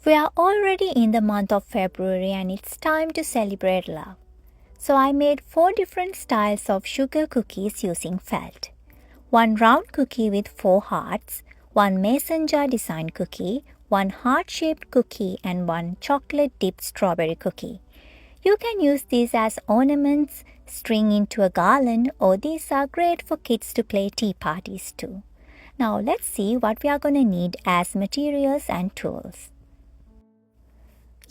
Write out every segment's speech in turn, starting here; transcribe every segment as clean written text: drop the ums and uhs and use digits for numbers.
We are already in the month of February and it's time to celebrate love. So I made 4 different styles of sugar cookies using felt. One round cookie with 4 hearts, one mason jar design cookie, one heart-shaped cookie and one chocolate-dipped strawberry cookie. You can use these as ornaments, string into a garland, or these are great for kids to play tea parties too. Now let's see what we are going to need as materials and tools.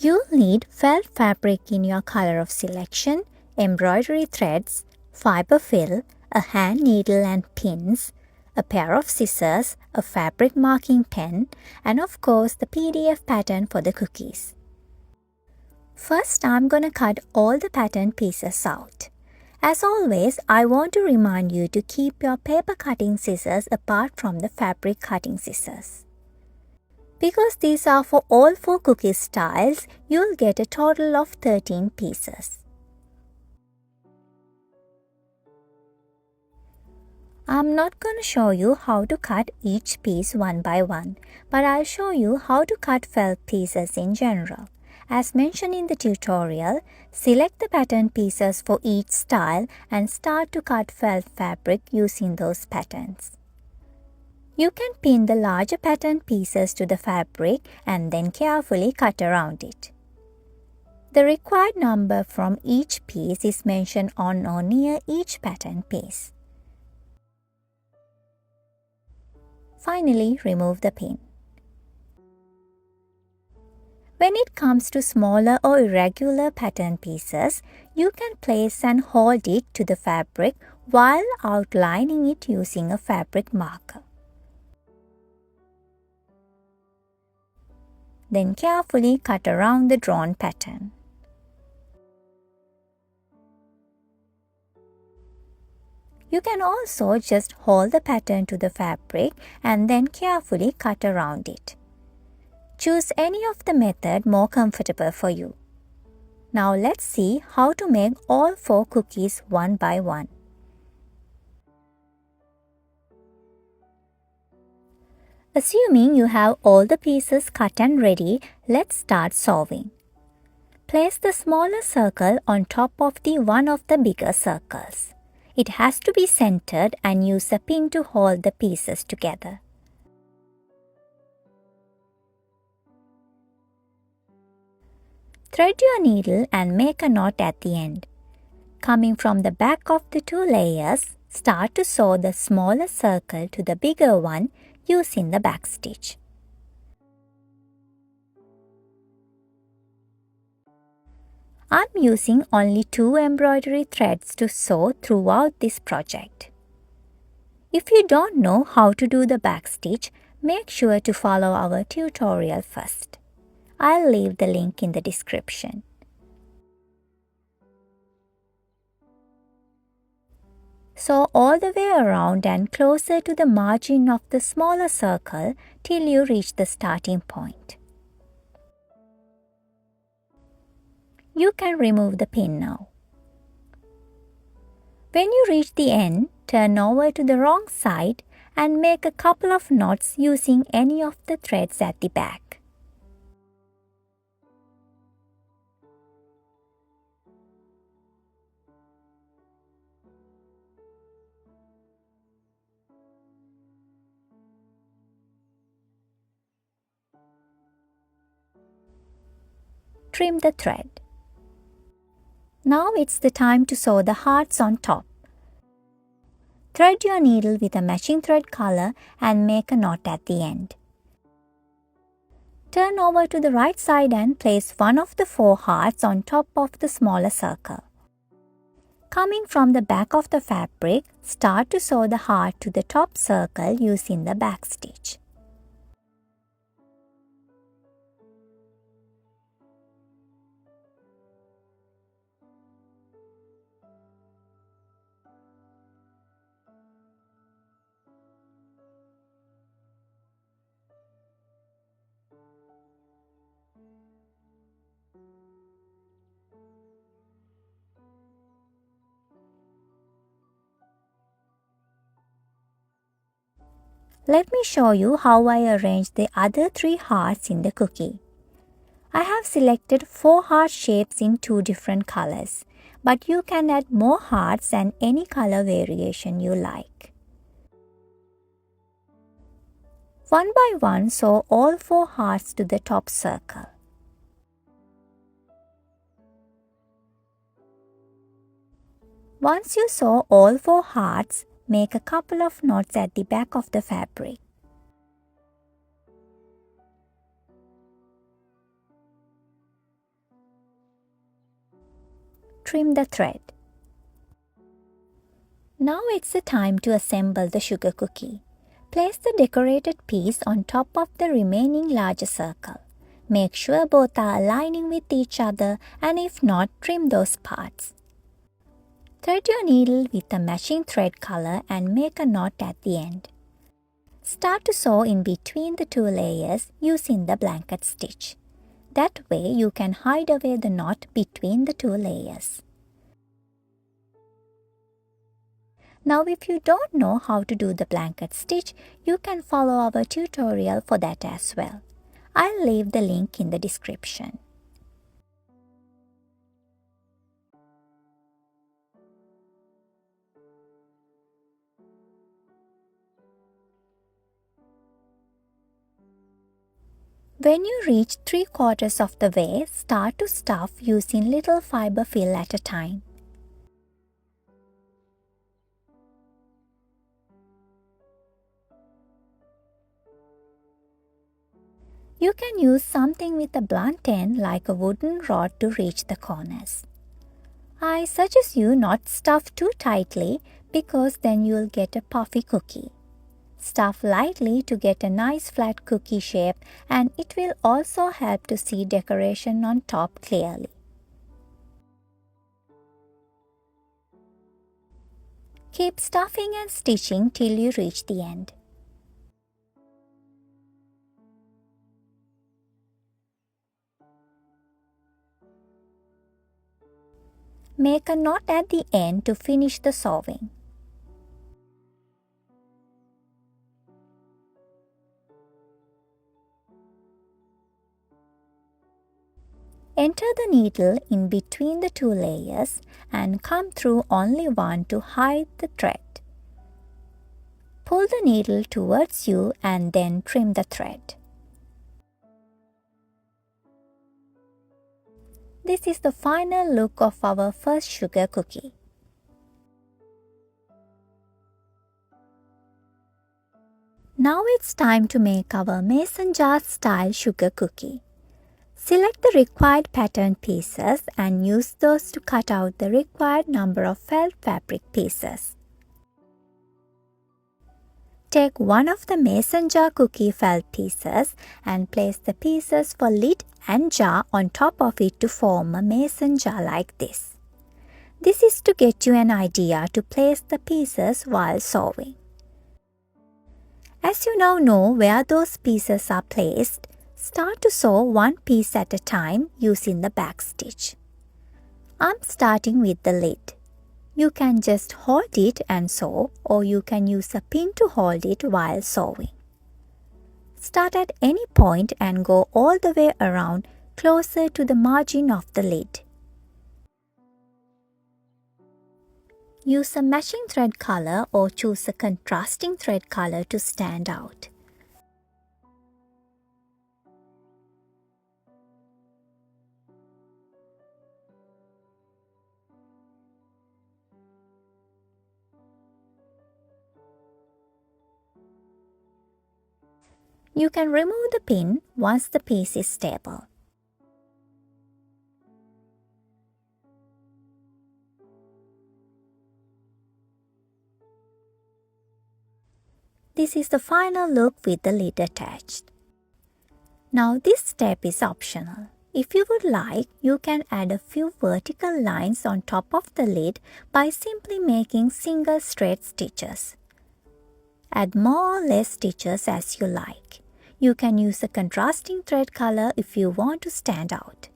You'll need felt fabric in your color of selection, embroidery threads, fiber fill, a hand needle and pins, a pair of scissors, a fabric marking pen, and of course the PDF pattern for the cookies. First, I'm going to cut all the pattern pieces out. As always, I want to remind you to keep your paper cutting scissors apart from the fabric cutting scissors. Because these are for all 4 cookie styles, you'll get a total of 13 pieces. I'm not going to show you how to cut each piece one by one, but I'll show you how to cut felt pieces in general. As mentioned in the tutorial, select the pattern pieces for each style and start to cut felt fabric using those patterns. You can pin the larger pattern pieces to the fabric and then carefully cut around it. The required number from each piece is mentioned on or near each pattern piece. Finally, remove the pin. When it comes to smaller or irregular pattern pieces, you can place and hold it to the fabric while outlining it using a fabric marker. Then carefully cut around the drawn pattern. You can also just hold the pattern to the fabric and then carefully cut around it. Choose any of the method more comfortable for you. Now let's see how to make all 4 cookies one by one. Assuming you have all the pieces cut and ready, let's start solving. Place the smaller circle on top of one of the bigger circles. It has to be centered and use a pin to hold the pieces together. Thread your needle and make a knot at the end. Coming from the back of the 2 layers, start to sew the smaller circle to the bigger one using the back stitch. I'm using only 2 embroidery threads to sew throughout this project. If you don't know how to do the back stitch, make sure to follow our tutorial first. I'll leave the link in the description. Sew all the way around and closer to the margin of the smaller circle till you reach the starting point. You can remove the pin now. When you reach the end, turn over to the wrong side and make a couple of knots using any of the threads at the back. Trim the thread. Now it's the time to sew the hearts on top. Thread your needle with a matching thread color and make a knot at the end. Turn over to the right side and place one of the 4 hearts on top of the smaller circle. Coming from the back of the fabric, start to sew the heart to the top circle using the back stitch. Let me show you how I arrange the other 3 hearts in the cookie. I have selected 4 heart shapes in 2 different colors, but you can add more hearts and any color variation you like. One by one, sew all 4 hearts to the top circle. Once you sew all 4 hearts, make a couple of knots at the back of the fabric. Trim the thread. Now it's the time to assemble the sugar cookie. Place the decorated piece on top of the remaining larger circle. Make sure both are aligning with each other, and if not, trim those parts. Thread your needle with a matching thread color and make a knot at the end. Start to sew in between the 2 layers using the blanket stitch. That way you can hide away the knot between the 2 layers. Now if you don't know how to do the blanket stitch, you can follow our tutorial for that as well. I'll leave the link in the description. When you reach 3/4 of the way, start to stuff using little fiber fill at a time. You can use something with a blunt end like a wooden rod to reach the corners. I suggest you not stuff too tightly because then you'll get a puffy cookie. Stuff lightly to get a nice flat cookie shape, and it will also help to see decoration on top clearly. Keep stuffing and stitching till you reach the end. Make a knot at the end to finish the sewing. Enter the needle in between the 2 layers and come through only one to hide the thread. Pull the needle towards you and then trim the thread. This is the final look of our first sugar cookie. Now it's time to make our mason jar style sugar cookie. Select the required pattern pieces and use those to cut out the required number of felt fabric pieces. Take one of the mason jar cookie felt pieces and place the pieces for lid and jar on top of it to form a mason jar like this. This is to get you an idea to place the pieces while sewing. As you now know where those pieces are placed, start to sew one piece at a time using the back stitch. I'm starting with the lid. You can just hold it and sew, or you can use a pin to hold it while sewing. Start at any point and go all the way around closer to the margin of the lid. Use a matching thread color or choose a contrasting thread color to stand out. You can remove the pin once the piece is stable. This is the final look with the lid attached. Now this step is optional. If you would like, you can add a few vertical lines on top of the lid by simply making single straight stitches. Add more or less stitches as you like. You can use a contrasting thread color if you want to stand out.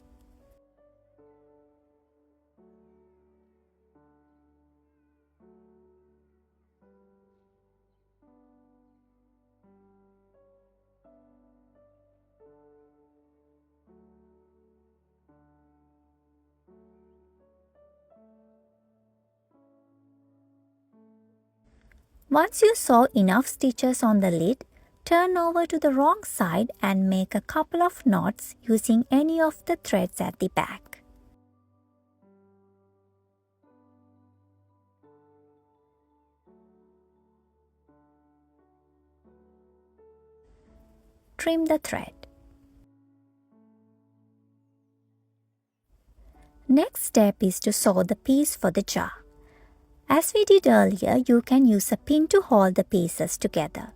Once you sew enough stitches on the lid, turn over to the wrong side and make a couple of knots using any of the threads at the back. Trim the thread. Next step is to sew the piece for the jar. As we did earlier, you can use a pin to hold the pieces together.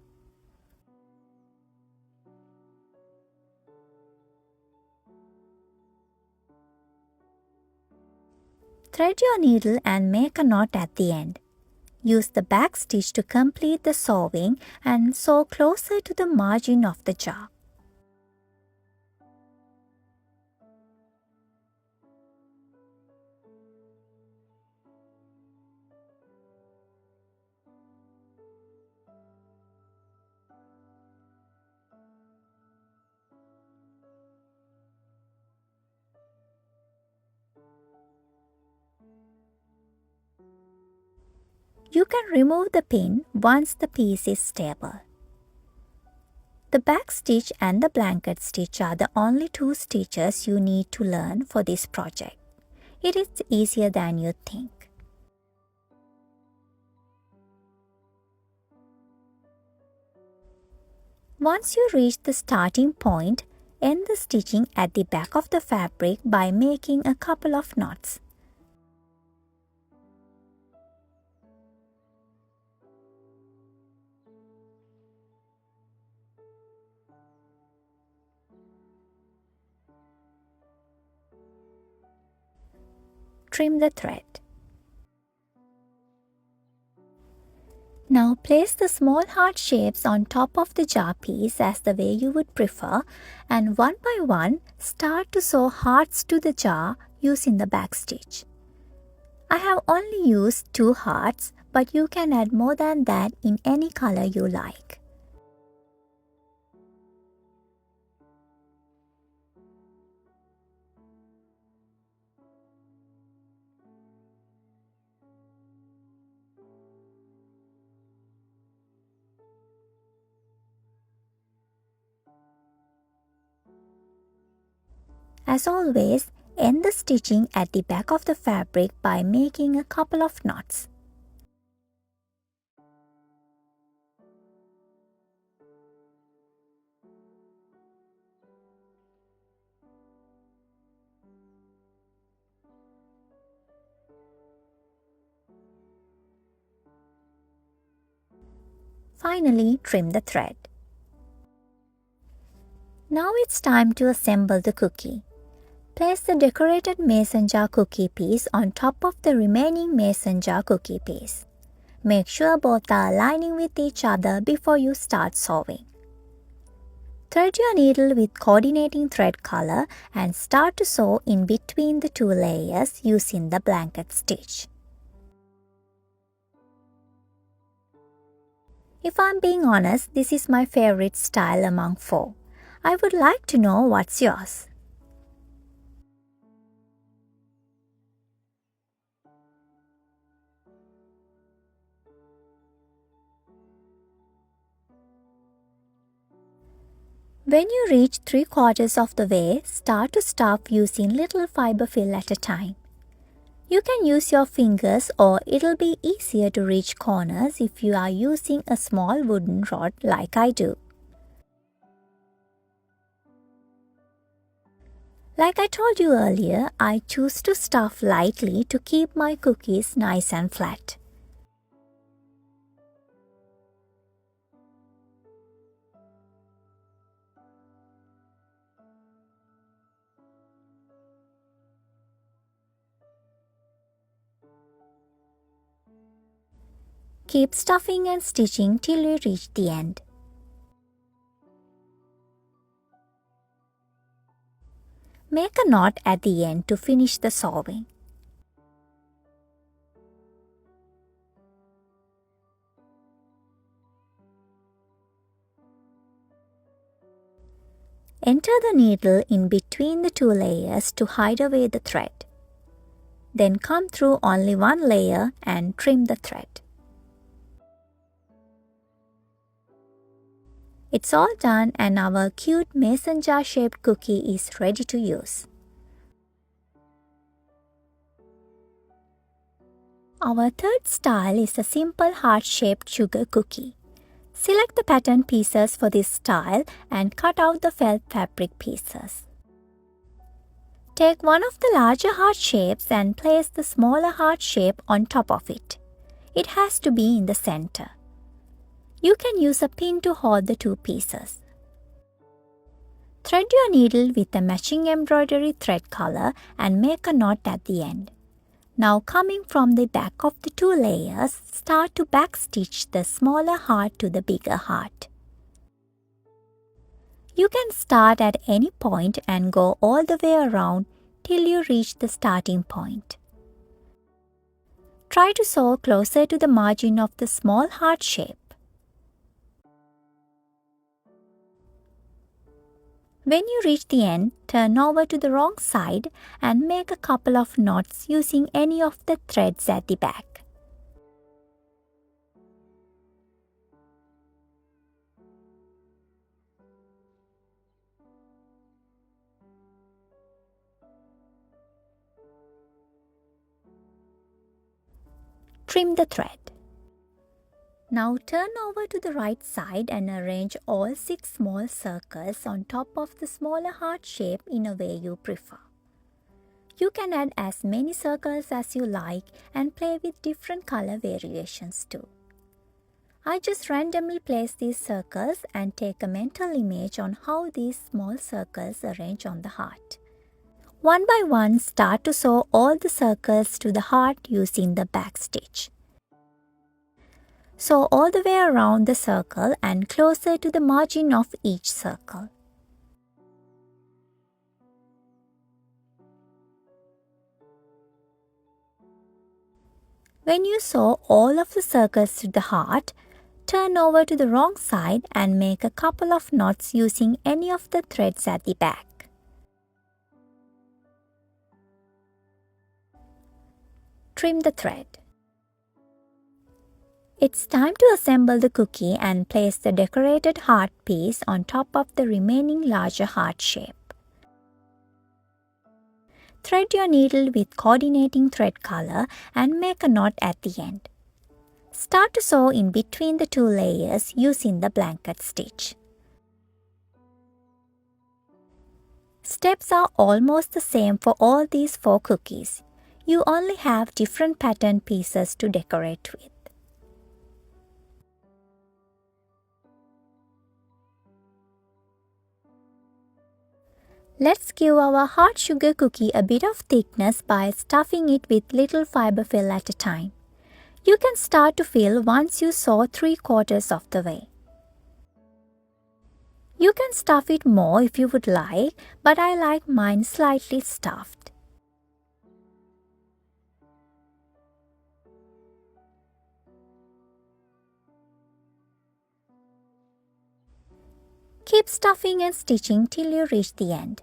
Thread your needle and make a knot at the end. Use the back stitch to complete the sewing and sew closer to the margin of the jar. You can remove the pin once the piece is stable. The back stitch and the blanket stitch are the only two stitches you need to learn for this project. It is easier than you think. Once you reach the starting point, end the stitching at the back of the fabric by making a couple of knots. Trim the thread. Now place the small heart shapes on top of the jar piece as the way you would prefer, and one by one start to sew hearts to the jar using the back stitch. I have only used 2 hearts, but you can add more than that in any color you like. As always, end the stitching at the back of the fabric by making a couple of knots. Finally, trim the thread. Now it's time to assemble the cookie. Place the decorated mason jar cookie piece on top of the remaining mason jar cookie piece. Make sure both are aligning with each other before you start sewing. Thread your needle with coordinating thread color and start to sew in between the 2 layers using the blanket stitch. If I'm being honest, this is my favorite style among 4. I would like to know what's yours. When you reach 3/4 of the way, start to stuff using little fiber fill at a time. You can use your fingers, or it'll be easier to reach corners if you are using a small wooden rod like I do. Like I told you earlier, I choose to stuff lightly to keep my cookies nice and flat. Keep stuffing and stitching till you reach the end. Make a knot at the end to finish the sewing. Enter the needle in between the 2 layers to hide away the thread. Then come through only 1 layer and trim the thread. It's all done and our cute mason jar shaped cookie is ready to use. Our third style is a simple heart-shaped sugar cookie. Select the pattern pieces for this style and cut out the felt fabric pieces. Take one of the larger heart shapes and place the smaller heart shape on top of it. It has to be in the center. You can use a pin to hold the two pieces. Thread your needle with a matching embroidery thread color and make a knot at the end. Now coming from the back of the two layers, start to backstitch the smaller heart to the bigger heart. You can start at any point and go all the way around till you reach the starting point. Try to sew closer to the margin of the small heart shape. When you reach the end, turn over to the wrong side and make a couple of knots using any of the threads at the back. Trim the thread. Now turn over to the right side and arrange all 6 small circles on top of the smaller heart shape in a way you prefer. You can add as many circles as you like and play with different color variations too. I just randomly place these circles and take a mental image on how these small circles arrange on the heart. One by one, start to sew all the circles to the heart using the back stitch. Sew all the way around the circle and closer to the margin of each circle. When you sew all of the circles to the heart, turn over to the wrong side and make a couple of knots using any of the threads at the back. Trim the thread. It's time to assemble the cookie and place the decorated heart piece on top of the remaining larger heart shape. Thread your needle with coordinating thread color and make a knot at the end. Start to sew in between the two layers using the blanket stitch. Steps are almost the same for all these 4 cookies. You only have different pattern pieces to decorate with. Let's give our heart sugar cookie a bit of thickness by stuffing it with little fiber fill at a time. You can start to fill once you sew 3/4 of the way. You can stuff it more if you would like, but I like mine slightly stuffed. Keep stuffing and stitching till you reach the end.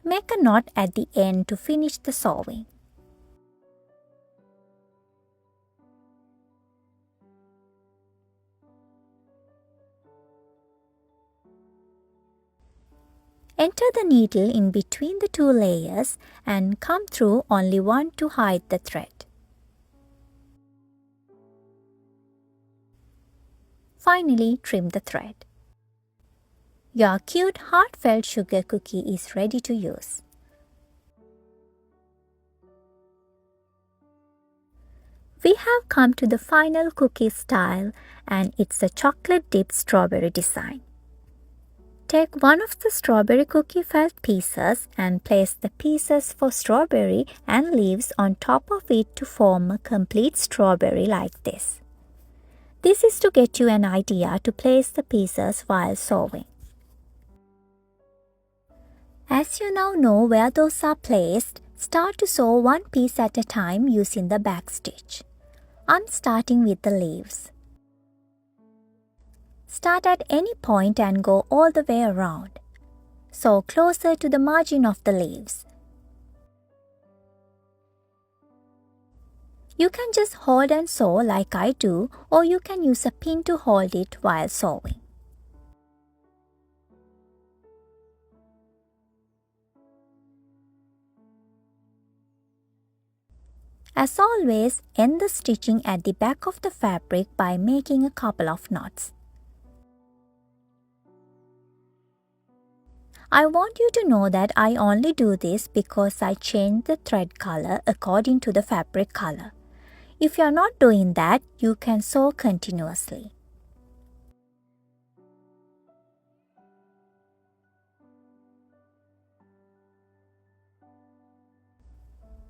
Make a knot at the end to finish the sewing. Enter the needle in between the two layers and come through only one to hide the thread. Finally, trim the thread. Your cute heartfelt sugar cookie is ready to use. We have come to the final cookie style and it's a chocolate dipped strawberry design. Take one of the strawberry cookie felt pieces and place the pieces for strawberry and leaves on top of it to form a complete strawberry like this. This is to get you an idea to place the pieces while sewing. As you now know where those are placed, start to sew one piece at a time using the back stitch. I'm starting with the leaves. Start at any point and go all the way around. Sew closer to the margin of the leaves. You can just hold and sew like I do, or you can use a pin to hold it while sewing. As always, end the stitching at the back of the fabric by making a couple of knots. I want you to know that I only do this because I change the thread color according to the fabric color. If you are not doing that, you can sew continuously.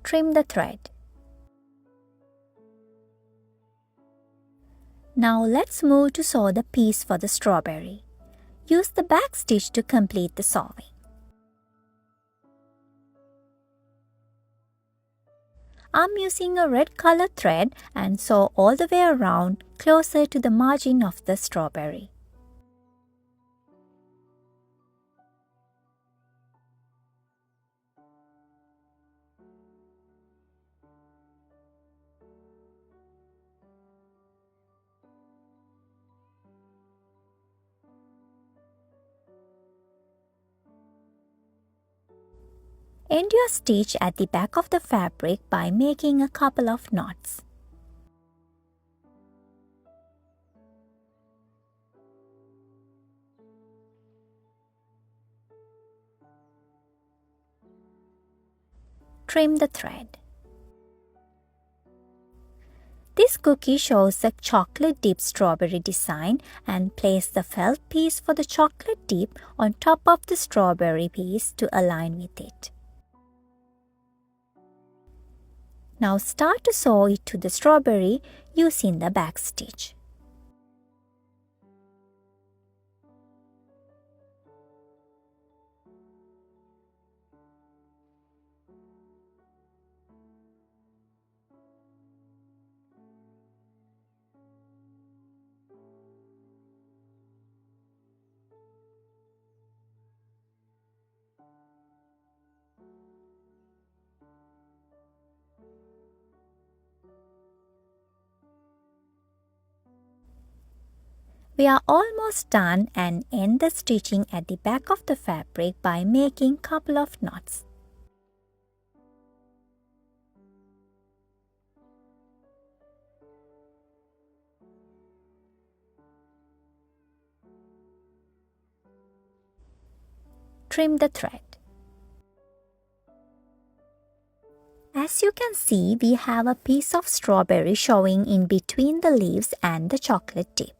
Trim the thread. Now let's move to sew the piece for the strawberry. Use the back stitch to complete the sewing. I'm using a red color thread and sew all the way around closer to the margin of the strawberry. End your stitch at the back of the fabric by making a couple of knots. Trim the thread. This cookie shows a chocolate dip strawberry design, and place the felt piece for the chocolate dip on top of the strawberry piece to align with it. Now start to sew it to the strawberry using the back stitch. We are almost done and end the stitching at the back of the fabric by making couple of knots. Trim the thread. As you can see, we have a piece of strawberry showing in between the leaves and the chocolate dip.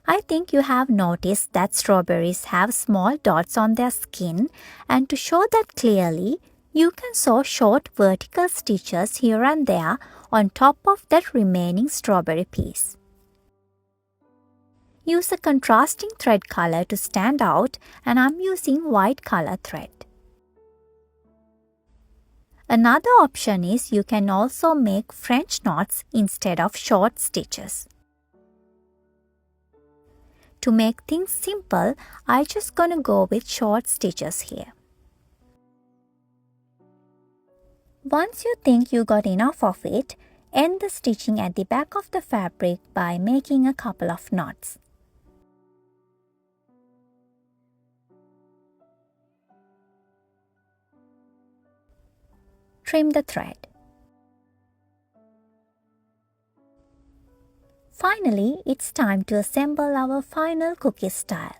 I think you have noticed that strawberries have small dots on their skin, and to show that clearly, you can sew short vertical stitches here and there on top of that remaining strawberry piece. Use a contrasting thread color to stand out, and I'm using white color thread. Another option is you can also make French knots instead of short stitches. To make things simple, I'm just gonna go with short stitches here. Once you think you got enough of it, end the stitching at the back of the fabric by making a couple of knots. Trim the thread. Finally, it's time to assemble our final cookie style.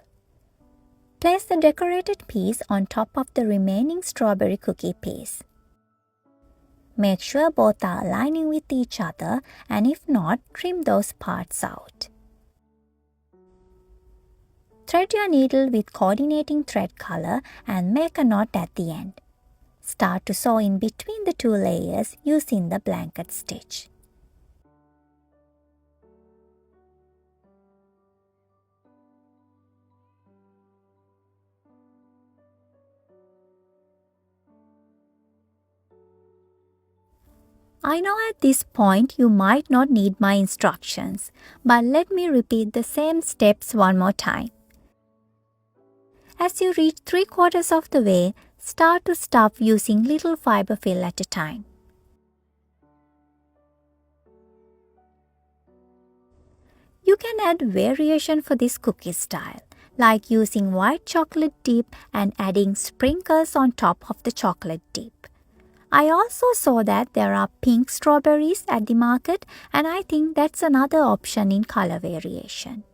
Place the decorated piece on top of the remaining strawberry cookie piece. Make sure both are aligning with each other, and if not, trim those parts out. Thread your needle with coordinating thread color and make a knot at the end. Start to sew in between the two layers using the blanket stitch. I know at this point you might not need my instructions, but let me repeat the same steps one more time. As you reach 3/4 of the way, start to stuff using little fiber fill at a time. You can add variation for this cookie style, like using white chocolate dip and adding sprinkles on top of the chocolate dip. I also saw that there are pink strawberries at the market, and I think that's another option in color variation.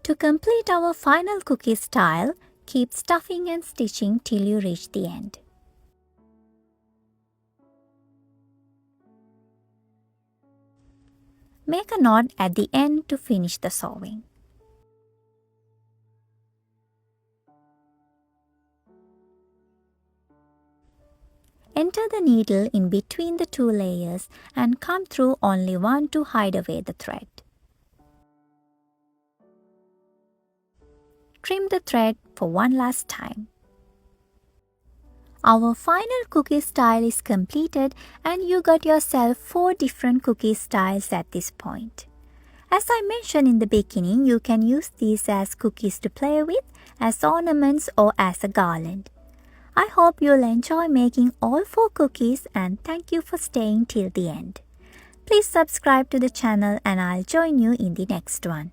To complete our final cookie style, keep stuffing and stitching till you reach the end. Make a knot at the end to finish the sewing. Enter the needle in between the two layers and come through only one to hide away the thread. Trim the thread for one last time. Our final cookie style is completed and you got yourself 4 different cookie styles at this point. As I mentioned in the beginning, you can use these as cookies to play with, as ornaments or as a garland. I hope you'll enjoy making all 4 cookies and thank you for staying till the end. Please subscribe to the channel and I'll join you in the next one.